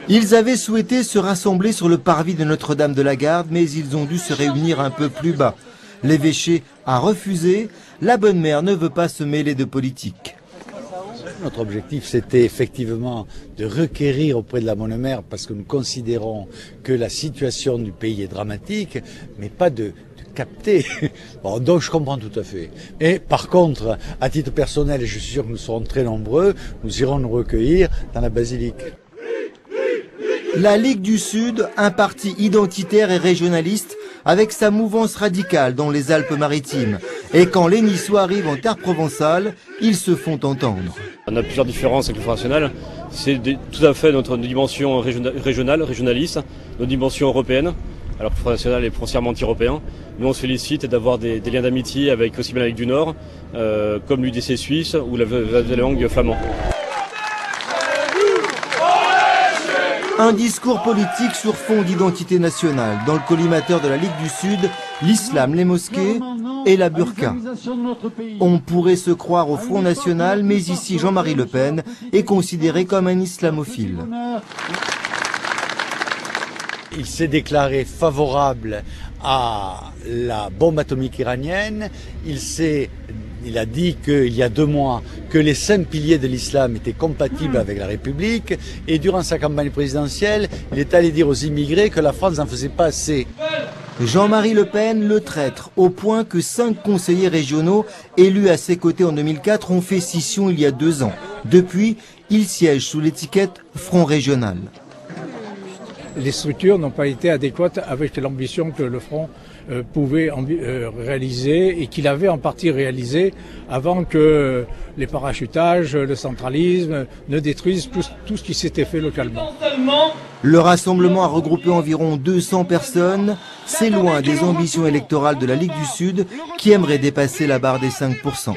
Ils avaient souhaité se rassembler sur le parvis de Notre-Dame de la Garde, mais ils ont dû se réunir un peu plus bas. L'évêché a refusé, la bonne mère ne veut pas se mêler de politique. Notre objectif, c'était effectivement de requérir auprès de la bonne mère, parce que nous considérons que la situation du pays est dramatique, mais pas de capter. Bon, donc je comprends tout à fait. Et par contre, à titre personnel, et je suis sûr que nous serons très nombreux, nous irons nous recueillir dans la basilique. La Ligue du Sud, un parti identitaire et régionaliste, avec sa mouvance radicale dans les Alpes-Maritimes. Et quand les Niçois arrivent en terre provençale, ils se font entendre. On a plusieurs différences avec le Front National. C'est tout à fait notre dimension régionale, régionaliste, notre dimension européenne, alors que le Front National est foncièrement anti-européen. Nous, on se félicite d'avoir des liens d'amitié avec aussi bien la Ligue du Nord, comme l'UDC suisse ou la langue flamand. Un discours politique sur fond d'identité nationale. Dans le collimateur de la Ligue du Sud, l'islam, les mosquées et la burqa. On pourrait se croire au Front National, mais ici Jean-Marie Le Pen est considéré comme un islamophile. Il s'est déclaré favorable à la bombe atomique iranienne. Il a dit qu'il y a 2 mois que les 5 piliers de l'islam étaient compatibles avec la République. Et durant sa campagne présidentielle, il est allé dire aux immigrés que la France n'en faisait pas assez. Jean-Marie Le Pen, le traître, au point que 5 conseillers régionaux élus à ses côtés en 2004 ont fait scission il y a 2 ans. Depuis, il siège sous l'étiquette Front Régional. Les structures n'ont pas été adéquates avec l'ambition que le Front pouvait réaliser et qu'il avait en partie réalisé avant que les parachutages, le centralisme ne détruisent tout ce qui s'était fait localement. Le rassemblement a regroupé environ 200 personnes. C'est loin des ambitions électorales de la Ligue du Sud qui aimerait dépasser la barre des 5%.